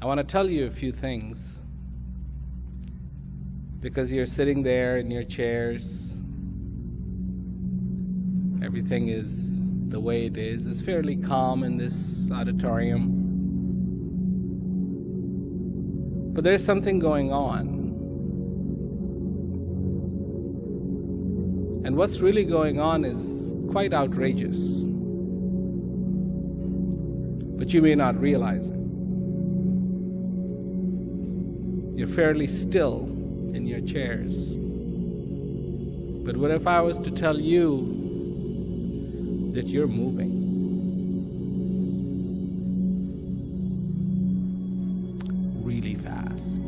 I want to tell you a few things because you're sitting there in your chairs. Everything is the way it is. It's fairly calm in this auditorium. But there's something going on. And what's really going on is quite outrageous. But you may not realize it. You're fairly still in your chairs. But what if I was to tell you that you're moving? Really fast.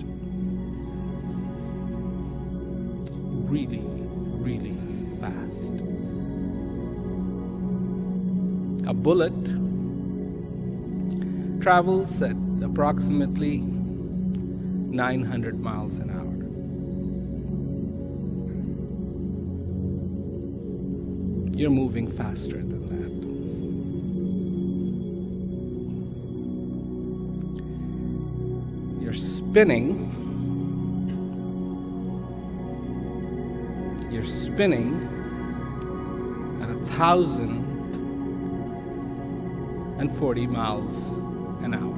Really, really fast. A bullet travels at approximately 900 miles an hour. You're moving faster than that. You're spinning. You're spinning at 1,040 miles an hour.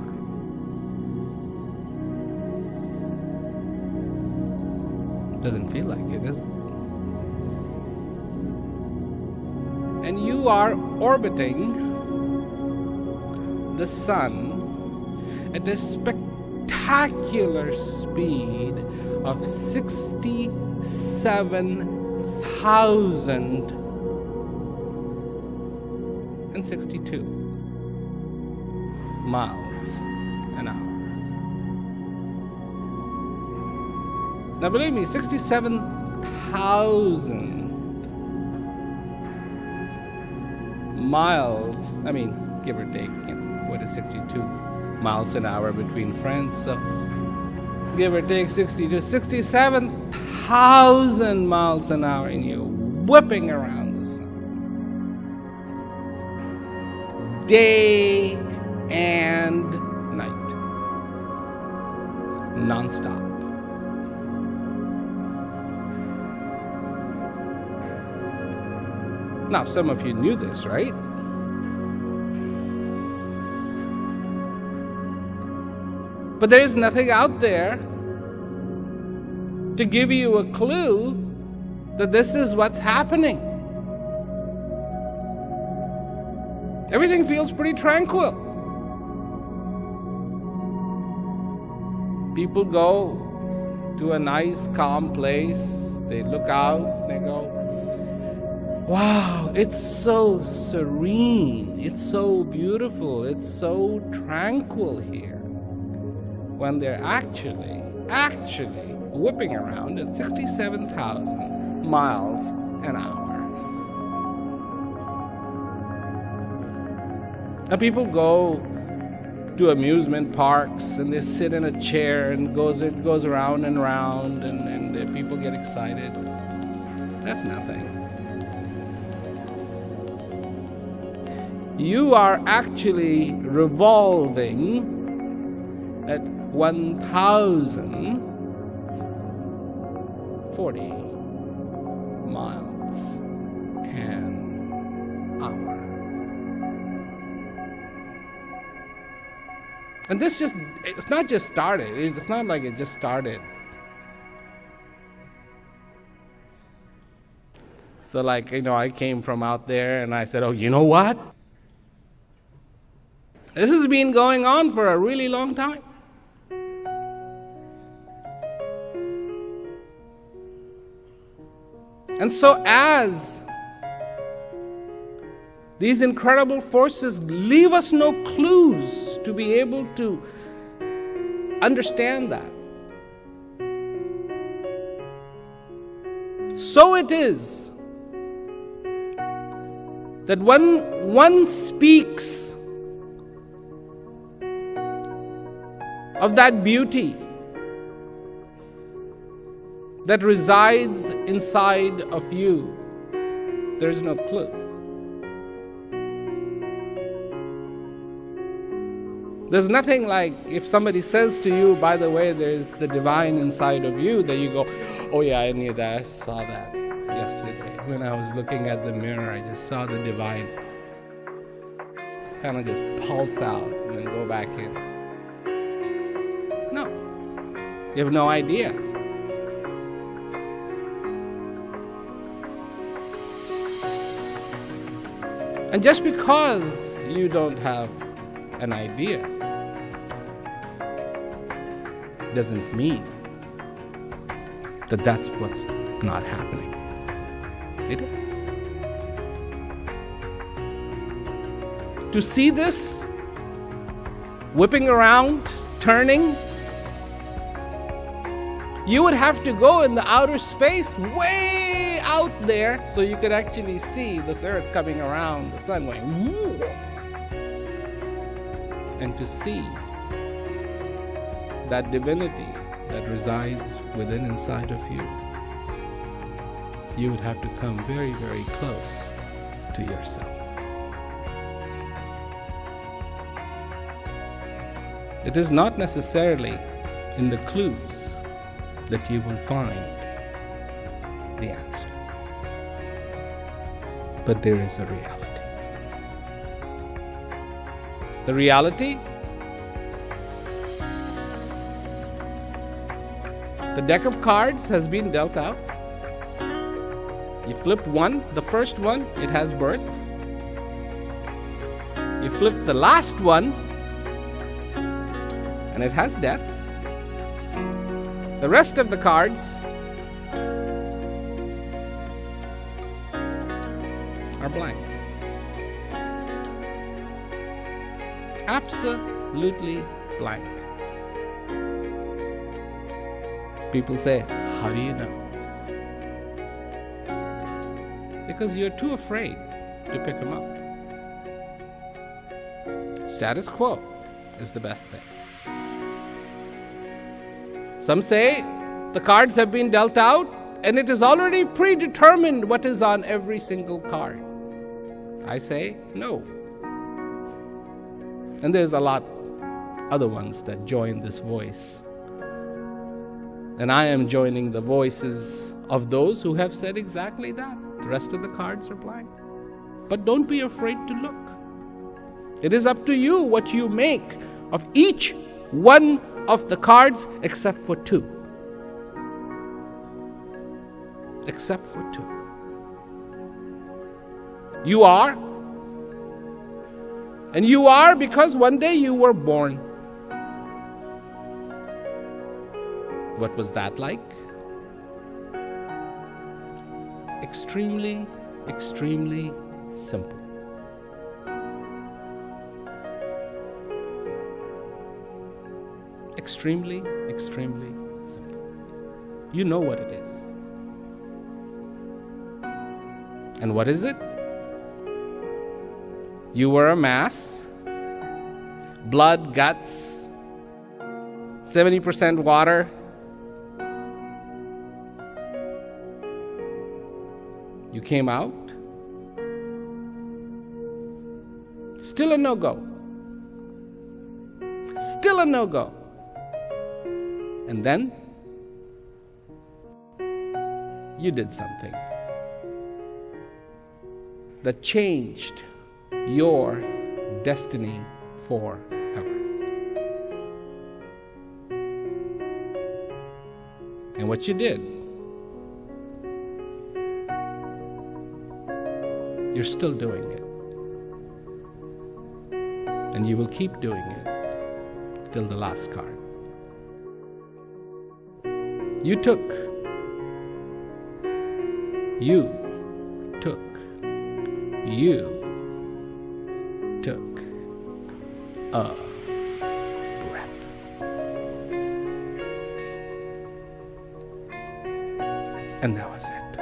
Doesn't feel like it, does it? And you are orbiting the sun at a spectacular speed of 67,062 miles an hour. Now believe me, 67,000 miles, I mean, give or take, what is 62 miles an hour between friends? So give or take 67,000 miles an hour, and you're whipping around the sun. Day and night. Non-stop. Now, some of you knew this, right? But there is nothing out there to give you a clue that this is what's happening. Everything feels pretty tranquil. People go to a nice, calm place. They look out, they go, wow, it's so serene, it's so beautiful, it's so tranquil here. When they're actually whipping around at 67,000 miles an hour. And people go to amusement parks and they sit in a chair and it goes around and round and people get excited. That's nothing. You are actually revolving at 1,040 miles an hour. And this it's not just started. It's not like it just started. So like, I came from out there and I said, oh, you know what? This has been going on for a really long time. And so as these incredible forces leave us no clues to be able to understand that, so it is that when one speaks of that beauty that resides inside of you, there's no clue. There's nothing like if somebody says to you, by the way, there's the divine inside of you, that you go, oh yeah, I knew that. I saw that yesterday. When I was looking at the mirror, I just saw the divine kind of just pulse out and then go back in. No. You have no idea. And just because you don't have an idea doesn't mean that that's what's not happening. It is. To see this whipping around, turning, you would have to go in the outer space way out there so you could actually see this earth coming around the sun going woo, and to see that divinity that resides within inside of you. You would have to come very, very close to yourself. It is not necessarily in the clues that you will find the answer. But there is a reality. The reality, the deck of cards has been dealt out. You flipped one, the first one, it has birth. You flip the last one, and it has death. The rest of the cards are blank. Absolutely blank. People say, how do you know? Because you're too afraid to pick them up. Status quo is the best thing. Some say the cards have been dealt out and it is already predetermined what is on every single card. I say no. And there's a lot other ones that join this voice. And I am joining the voices of those who have said exactly that. The rest of the cards are blank. But don't be afraid to look. It is up to you what you make of each one of the cards except for two. Except for two. You are. And you are because one day you were born. What was that like? Extremely, extremely simple. Extremely, extremely simple. You know what it is. And what is it? You were a mass, blood, guts, 70% water. You came out. Still a no-go. Still a no-go. And then you did something that changed your destiny forever. And what you did, you're still doing it. And you will keep doing it till the last card. You took a breath. And that was it.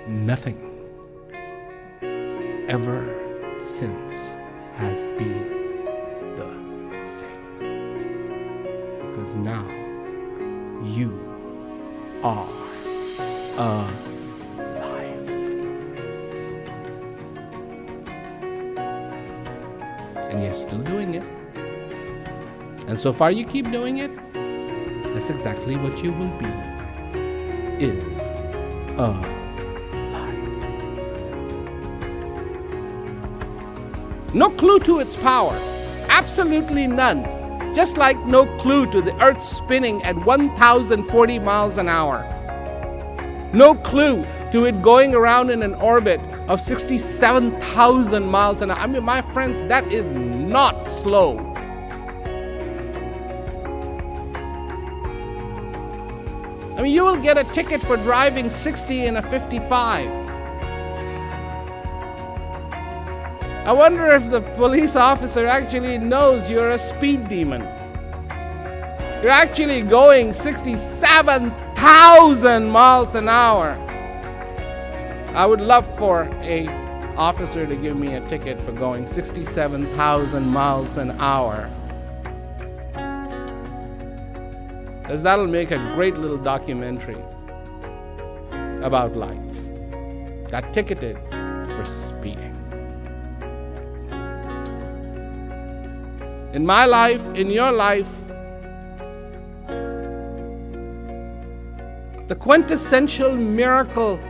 Nothing ever since has been the same. Because now you are alive. And you're still doing it. And so far you keep doing it, that's exactly what you will be, is alive. No clue to its power. Absolutely none. Just like no clue to the Earth spinning at 1,040 miles an hour. No clue to it going around in an orbit of 67,000 miles an hour. I mean, my friends, that is not slow. I mean, you will get a ticket for driving 60 in a 55. I wonder if the police officer actually knows you're a speed demon. You're actually going 67,000 miles an hour. I would love for an officer to give me a ticket for going 67,000 miles an hour. Because that'll make a great little documentary about life. Got ticketed for speeding. In my life, in your life, the quintessential miracle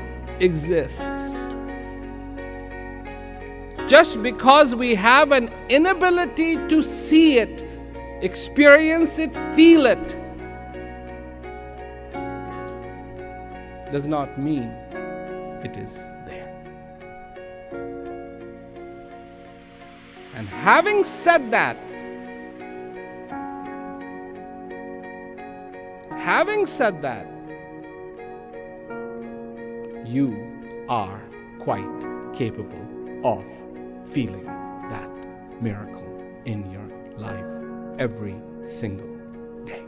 exists. Just because we have an inability to see it, experience it, feel it, does not mean it is there. And having said that, you are quite capable of feeling that miracle in your life every single day.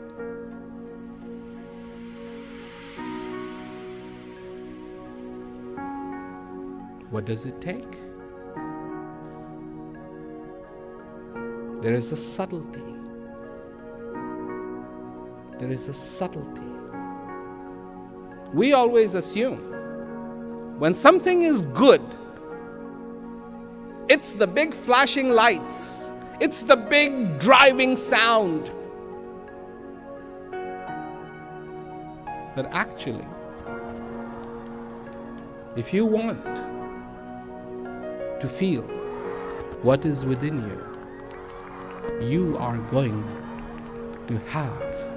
What does it take? There is a subtlety. There is a subtlety. We always assume when something is good, it's the big flashing lights, it's the big driving sound. But actually, if you want to feel what is within you, you are going to have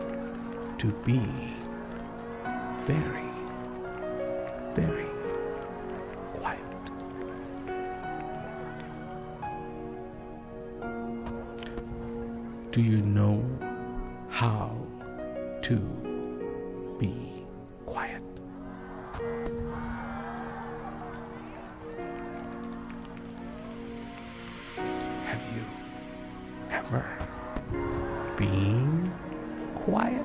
to be very, very quiet. Do you know how to be quiet? Have you ever been quiet?